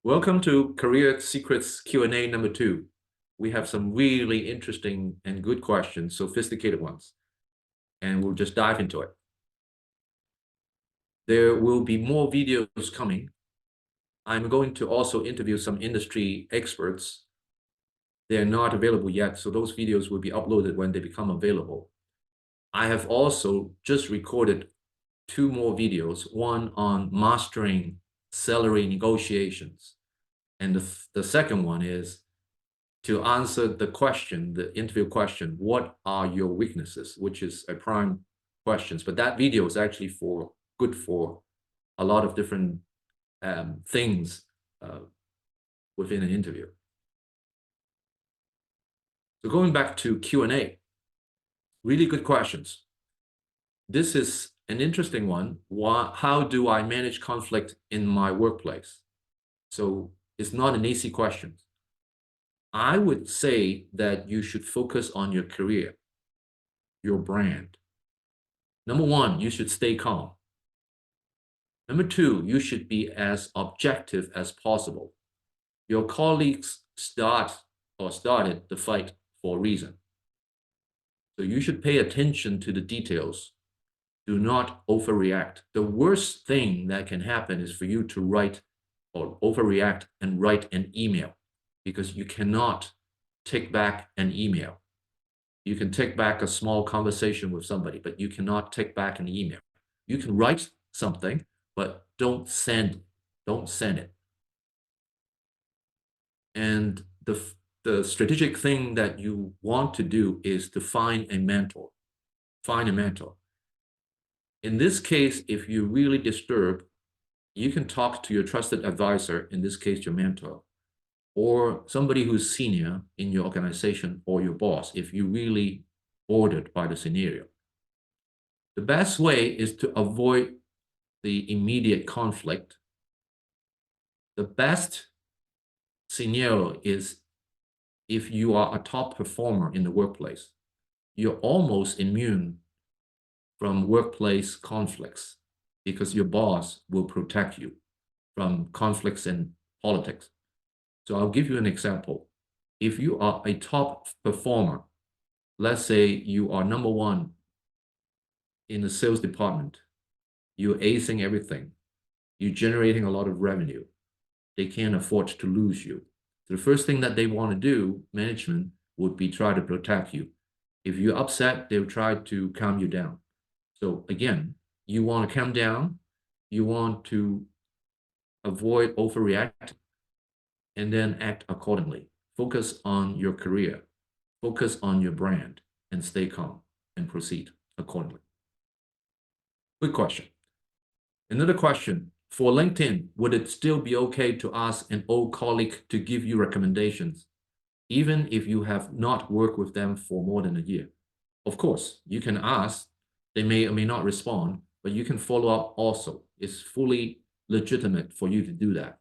Welcome to Career Secrets Q&A number 2. We have some really interesting and good questions, sophisticated ones, and we'll just dive into it. There will be more videos coming. I'm going to also interview some industry experts. They're not available yet, so those videos will be uploaded when they become available. I have also just recorded 2 more videos, one on mastering salary negotiations. And the second one is to answer the question, the interview question, what are your weaknesses, which is a prime questions. But that video is actually good for a lot of different things within an interview. So going back to Q&A, really good questions. This is an interesting one. How do I manage conflict in my workplace? So it's not an easy question. I would say that you should focus on your career, your brand. Number 1, you should stay calm. Number 2, you should be as objective as possible. Your colleagues started the fight for a reason. So you should pay attention to the details. Do not overreact. The worst thing that can happen is for you to write or overreact and write an email, because you cannot take back an email. You can take back a small conversation with somebody, but you cannot take back an email. You can write something, but don't send it. And the strategic thing that you want to do is to find a mentor. Find a mentor. In this case, if you're really disturbed, you can talk to your trusted advisor, in this case, your mentor, or somebody who's senior in your organization, or your boss, if you're really bothered by the scenario. The best way is to avoid the immediate conflict. The best scenario is if you are a top performer in the workplace, you're almost immune from workplace conflicts because your boss will protect you from conflicts in politics. So I'll give you an example. If you are a top performer, let's say you are number 1 in the sales department, you're acing everything, you're generating a lot of revenue, they can't afford to lose you. The first thing that they want to do, management, would be try to protect you. If you're upset, they'll try to calm you down. So again, you want to calm down, you want to avoid overreacting, and then act accordingly. Focus on your career, focus on your brand, and stay calm and proceed accordingly. Good question. Another question, for LinkedIn, would it still be okay to ask an old colleague to give you recommendations, even if you have not worked with them for more than a year? Of course, you can ask. They may or may not respond, but you can follow up also. It's fully legitimate for you to do that.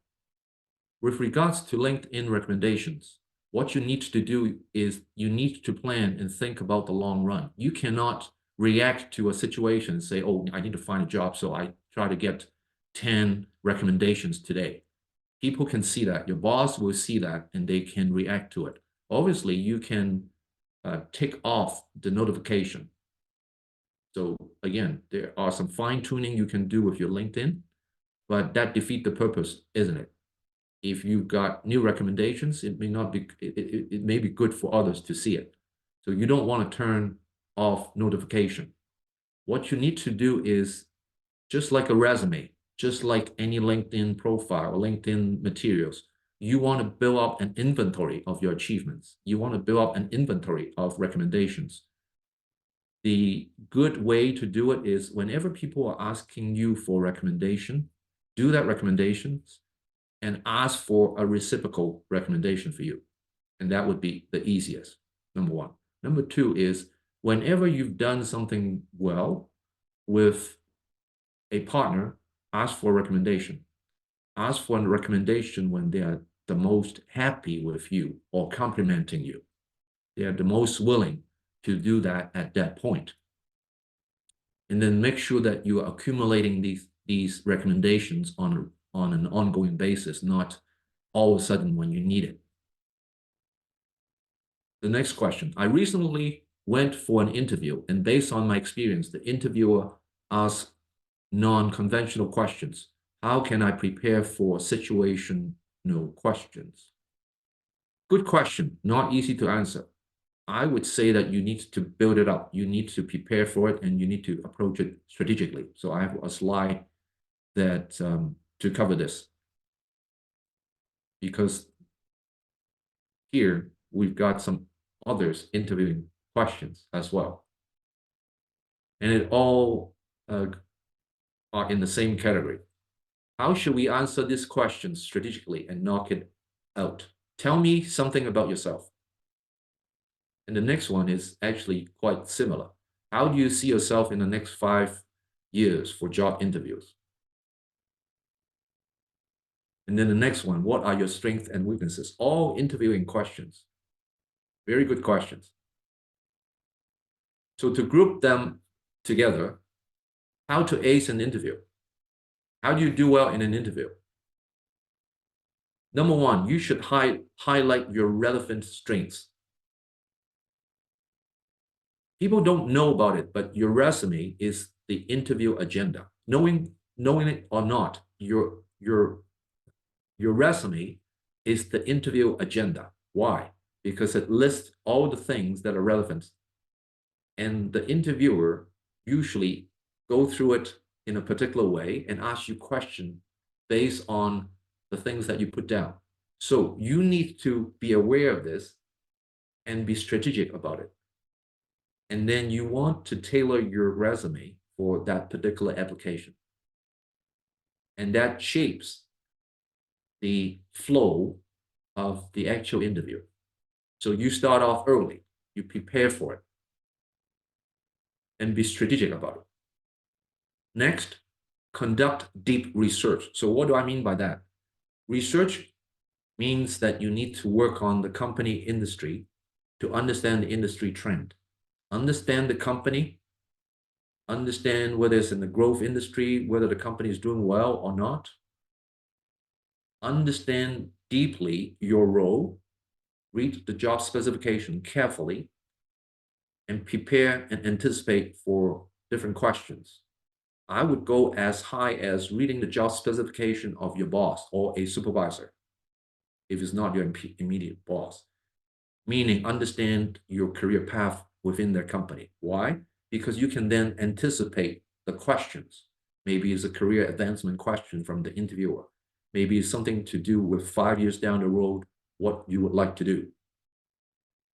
With regards to LinkedIn recommendations, what you need to do is you need to plan and think about the long run. You cannot react to a situation and say, oh, I need to find a job, so I try to get 10 recommendations today. People can see that. Your boss will see that, and they can react to it. Obviously, you can tick off the notification. So again, there are some fine-tuning you can do with your LinkedIn, but that defeats the purpose, isn't it? If you've got new recommendations, it may be good for others to see it. So you don't want to turn off notification. What you need to do is, just like a resume, just like any LinkedIn profile or LinkedIn materials, you want to build up an inventory of your achievements. You want to build up an inventory of recommendations. The good way to do it is whenever people are asking you for recommendation, do that recommendations and ask for a reciprocal recommendation for you. And that would be the easiest, number 1. Number 2 is whenever you've done something well with a partner, ask for a recommendation. Ask for a recommendation when they are the most happy with you or complimenting you. They are the most willing to do that at that point. And then make sure that you are accumulating these recommendations on an ongoing basis, not all of a sudden when you need it. The next question. I recently went for an interview, and based on my experience, the interviewer asked non-conventional questions. How can I prepare for situational questions? Good question, not easy to answer. I would say that you need to build it up. You need to prepare for it, and you need to approach it strategically. So I have a slide that to cover this, because here we've got some others interviewing questions as well. And it all are in the same category. How should we answer these questions strategically and knock it out? Tell me something about yourself. And the next one is actually quite similar. How do you see yourself in the next 5 years for job interviews? And then the next one, what are your strengths and weaknesses? All interviewing questions. Very good questions. So to group them together, how to ace an interview? How do you do well in an interview? Number one, you should highlight your relevant strengths. People don't know about it, but your resume is the interview agenda. Knowing it or not, your resume is the interview agenda. Why? Because it lists all the things that are relevant. And the interviewer usually go through it in a particular way and ask you questions based on the things that you put down. So you need to be aware of this and be strategic about it. And then you want to tailor your resume for that particular application. And that shapes the flow of the actual interview. So you start off early, you prepare for it, and be strategic about it. Next, conduct deep research. So what do I mean by that? Research means that you need to work on the company industry to understand the industry trend. Understand the company, understand whether it's in the growth industry, whether the company is doing well or not. Understand deeply your role, read the job specification carefully, and prepare and anticipate for different questions. I would go as high as reading the job specification of your boss or a supervisor, if it's not your immediate boss. Meaning, understand your career path within their company. Why? Because you can then anticipate the questions. Maybe it's a career advancement question from the interviewer. Maybe it's something to do with 5 years down the road, what you would like to do.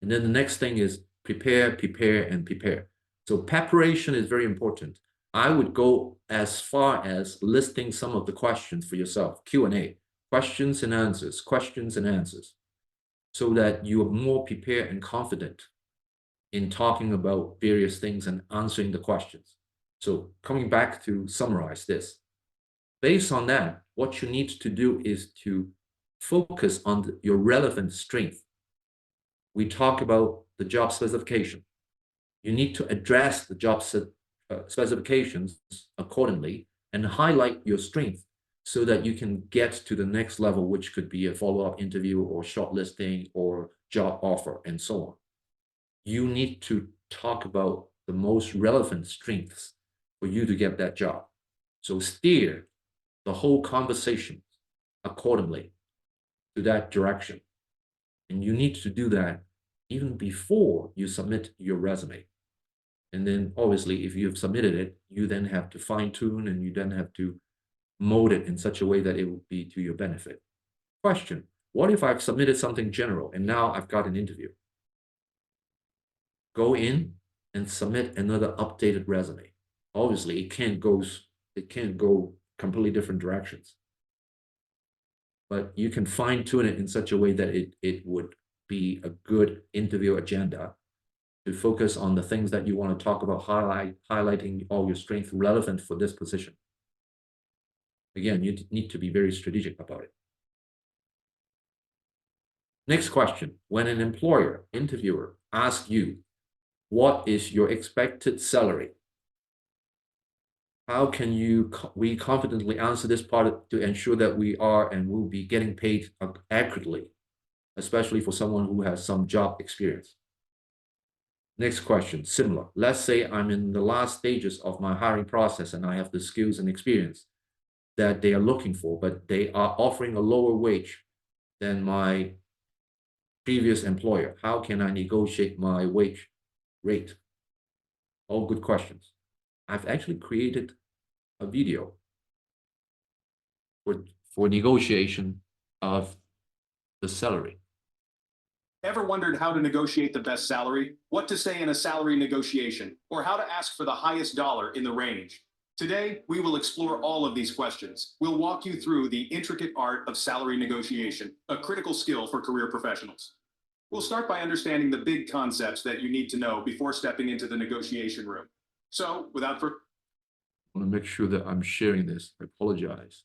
And then the next thing is prepare, prepare, and prepare. So preparation is very important. I would go as far as listing some of the questions for yourself, Q&A, questions and answers, so that you are more prepared and confident in talking about various things and answering the questions. So coming back to summarize this, based on that, what you need to do is to focus on your relevant strength. We talk about the job specification. You need to address the job specifications accordingly and highlight your strength so that you can get to the next level, which could be a follow-up interview or shortlisting or job offer and so on. You need to talk about the most relevant strengths for you to get that job. So steer the whole conversation accordingly to that direction. And you need to do that even before you submit your resume. And then obviously, if you've submitted it, you then have to fine tune and you then have to mold it in such a way that it will be to your benefit. Question, what if I've submitted something general and now I've got an interview? Go in and submit another updated resume. Obviously, it can't go completely different directions. But you can fine tune it in such a way that it would be a good interview agenda to focus on the things that you want to talk about, highlighting all your strengths relevant for this position. Again, you need to be very strategic about it. Next question. When an employer, interviewer, asks you, what is your expected salary? how can we confidently answer this part to ensure that we are and will be getting paid accurately, especially for someone who has some job experience? Next question, similar. Let's say I'm in the last stages of my hiring process and I have the skills and experience that they are looking for, but they are offering a lower wage than my previous employer. How can I negotiate my wage rate? All good questions. I've actually created a video for negotiation of the salary. Ever wondered how to negotiate the best salary, what to say in a salary negotiation, or how to ask for the highest dollar in the range? Today, we will explore all of these questions. We'll walk you through the intricate art of salary negotiation, a critical skill for career professionals. We'll start by understanding the big concepts that you need to know before stepping into the negotiation room. So, without further I want to make sure that I'm sharing this. I apologize.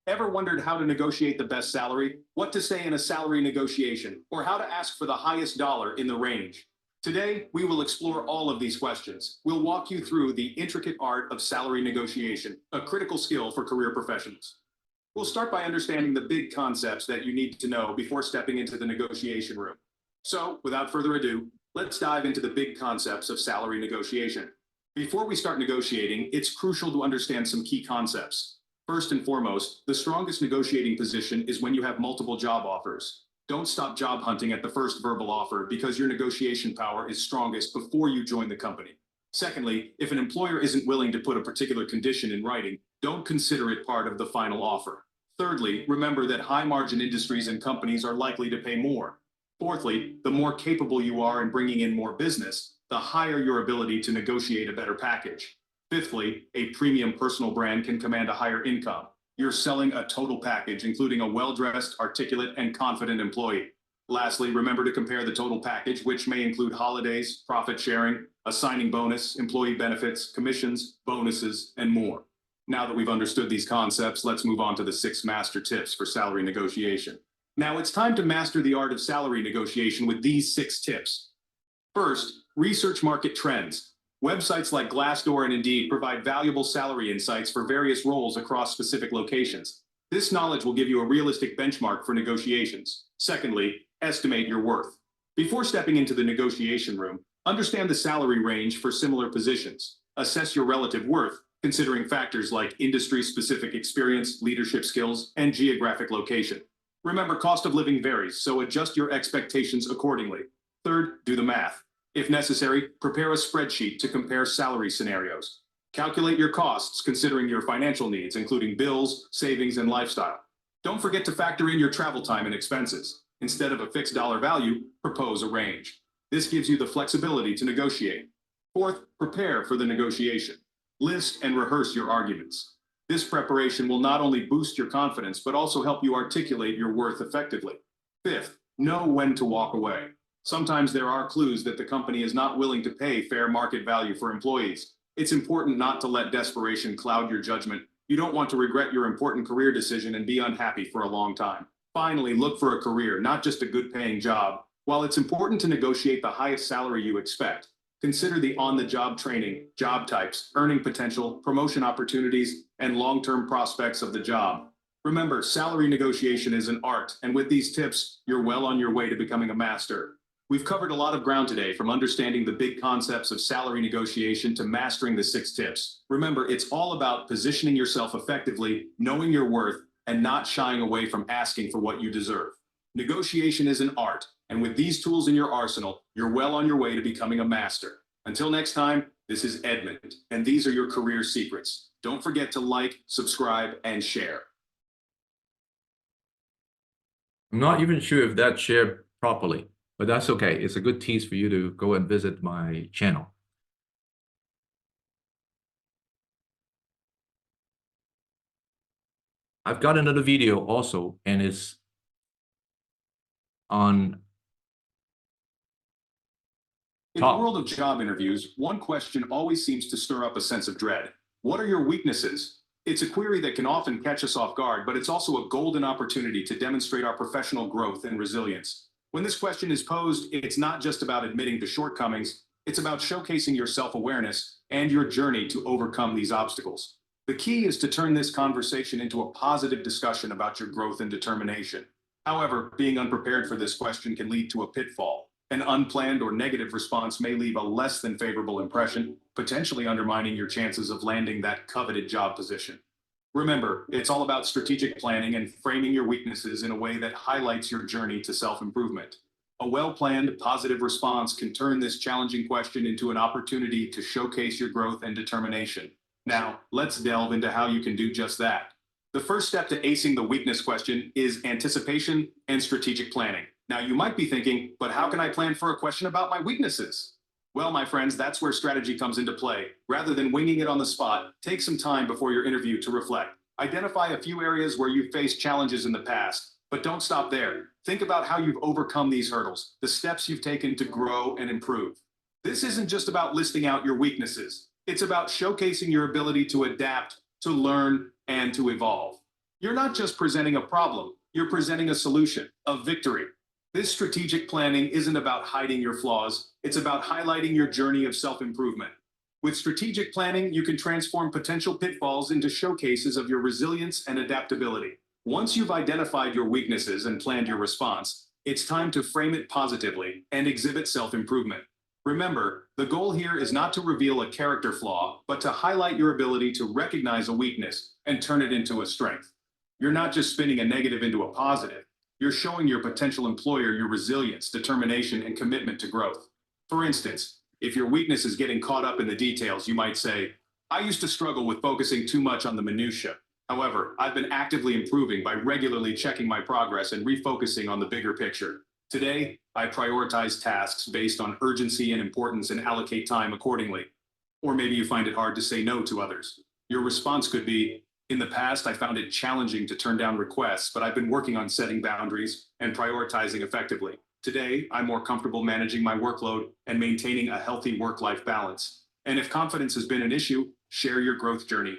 Ever wondered how to negotiate the best salary, what to say in a salary negotiation, or how to ask for the highest dollar in the range? Today, we will explore all of these questions. We'll walk you through the intricate art of salary negotiation, a critical skill for career professionals. We'll start by understanding the big concepts that you need to know before stepping into the negotiation room. So, without further ado, let's dive into the big concepts of salary negotiation. Before we start negotiating, it's crucial to understand some key concepts. First and foremost, the strongest negotiating position is when you have multiple job offers. Don't stop job hunting at the first verbal offer because your negotiation power is strongest before you join the company. Secondly, if an employer isn't willing to put a particular condition in writing, don't consider it part of the final offer. Thirdly, remember that high margin industries and companies are likely to pay more. Fourthly, the more capable you are in bringing in more business, the higher your ability to negotiate a better package. Fifthly, a premium personal brand can command a higher income. You're selling a total package, including a well-dressed, articulate, and confident employee. Lastly, remember to compare the total package, which may include holidays, profit sharing, a signing bonus, employee benefits, commissions, bonuses, and more. Now that we've understood these concepts, let's move on to the 6 master tips for salary negotiation. Now it's time to master the art of salary negotiation with these 6 tips. First, research market trends. Websites like Glassdoor and Indeed provide valuable salary insights for various roles across specific locations. This knowledge will give you a realistic benchmark for negotiations. Secondly, estimate your worth. Before stepping into the negotiation room, understand the salary range for similar positions. Assess your relative worth, considering factors like industry-specific experience, leadership skills, and geographic location. Remember, cost of living varies, so adjust your expectations accordingly. Third, do the math. If necessary, prepare a spreadsheet to compare salary scenarios. Calculate your costs considering your financial needs, including bills, savings, and lifestyle. Don't forget to factor in your travel time and expenses. Instead of a fixed dollar value, propose a range. This gives you the flexibility to negotiate. Fourth, prepare for the negotiation. List and rehearse your arguments. This preparation will not only boost your confidence, but also help you articulate your worth effectively. Fifth, know when to walk away. Sometimes there are clues that the company is not willing to pay fair market value for employees. It's important not to let desperation cloud your judgment. You don't want to regret your important career decision and be unhappy for a long time. Finally, look for a career, not just a good-paying job. While it's important to negotiate the highest salary you expect, consider the on-the-job training, job types, earning potential, promotion opportunities, and long-term prospects of the job. Remember, salary negotiation is an art, and with these tips, you're well on your way to becoming a master. We've covered a lot of ground today, from understanding the big concepts of salary negotiation to mastering the 6 tips. Remember, it's all about positioning yourself effectively, knowing your worth, and not shying away from asking for what you deserve. Negotiation is an art, and with these tools in your arsenal, you're well on your way to becoming a master. Until next time, this is Edmund, and these are your career secrets. Don't forget to like, subscribe, and share. I'm not even sure if that shared properly, but that's okay. It's a good tease for you to go and visit my channel. I've got another video also, and it's on In the world of job interviews, one question always seems to stir up a sense of dread. What are your weaknesses? It's a query that can often catch us off guard, but it's also a golden opportunity to demonstrate our professional growth and resilience. When this question is posed, it's not just about admitting to shortcomings, it's about showcasing your self-awareness and your journey to overcome these obstacles. The key is to turn this conversation into a positive discussion about your growth and determination. However, being unprepared for this question can lead to a pitfall. An unplanned or negative response may leave a less than favorable impression, potentially undermining your chances of landing that coveted job position. Remember, it's all about strategic planning and framing your weaknesses in a way that highlights your journey to self-improvement. A well-planned, positive response can turn this challenging question into an opportunity to showcase your growth and determination. Now, let's delve into how you can do just that. The first step to acing the weakness question is anticipation and strategic planning. Now, you might be thinking, but how can I plan for a question about my weaknesses? Well, my friends, that's where strategy comes into play. Rather than winging it on the spot, take some time before your interview to reflect. Identify a few areas where you've faced challenges in the past, but don't stop there. Think about how you've overcome these hurdles, the steps you've taken to grow and improve. This isn't just about listing out your weaknesses. It's about showcasing your ability to adapt, to learn, and to evolve. You're not just presenting a problem, you're presenting a solution, a victory. This strategic planning isn't about hiding your flaws, it's about highlighting your journey of self-improvement. With strategic planning, you can transform potential pitfalls into showcases of your resilience and adaptability. Once you've identified your weaknesses and planned your response, it's time to frame it positively and exhibit self-improvement. Remember, the goal here is not to reveal a character flaw, but to highlight your ability to recognize a weakness and turn it into a strength. You're not just spinning a negative into a positive. You're showing your potential employer your resilience, determination, and commitment to growth. For instance, if your weakness is getting caught up in the details, you might say, I used to struggle with focusing too much on the minutiae. However, I've been actively improving by regularly checking my progress and refocusing on the bigger picture. Today, I prioritize tasks based on urgency and importance and allocate time accordingly. Or maybe you find it hard to say no to others. Your response could be, in the past, I found it challenging to turn down requests, but I've been working on setting boundaries and prioritizing effectively. Today, I'm more comfortable managing my workload and maintaining a healthy work-life balance. And if confidence has been an issue, share your growth journey.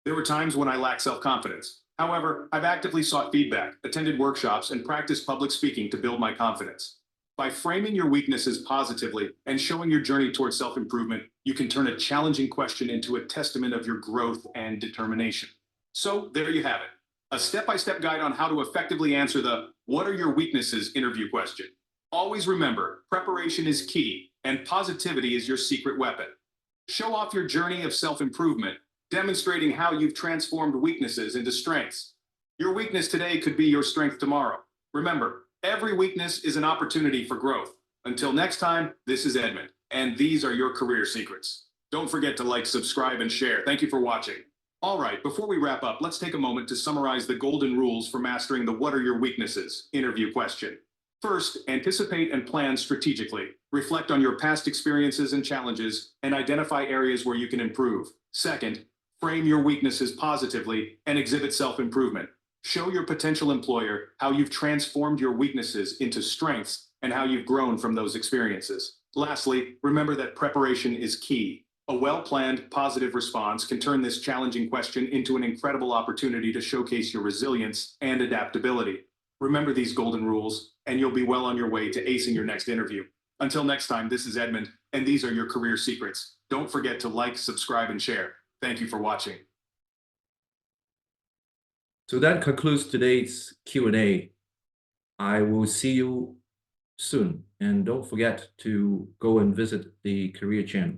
There were times when I lacked self-confidence. However, I've actively sought feedback, attended workshops, and practiced public speaking to build my confidence. By framing your weaknesses positively and showing your journey towards self-improvement, you can turn a challenging question into a testament of your growth and determination. So there you have it, a step-by-step guide on how to effectively answer the "What are your weaknesses?" interview question. Always remember, preparation is key, and positivity is your secret weapon. Show off your journey of self-improvement, demonstrating how you've transformed weaknesses into strengths. Your weakness today could be your strength tomorrow. Remember, every weakness is an opportunity for growth. Until next time, this is Edmund, and these are your career secrets. Don't forget to like, subscribe, and share. Thank you for watching. All right, before we wrap up, let's take a moment to summarize the golden rules for mastering the "What are your weaknesses?" interview question. First, anticipate and plan strategically. Reflect on your past experiences and challenges and identify areas where you can improve. Second, frame your weaknesses positively and exhibit self-improvement. Show your potential employer how you've transformed your weaknesses into strengths and how you've grown from those experiences. Lastly, remember that preparation is key. A well-planned, positive response can turn this challenging question into an incredible opportunity to showcase your resilience and adaptability. Remember these golden rules, and you'll be well on your way to acing your next interview. Until next time, this is Edmund, and these are your career secrets. Don't forget to like, subscribe, and share. Thank you for watching. So that concludes today's Q&A. I will see you soon. And don't forget to go and visit the Career channel.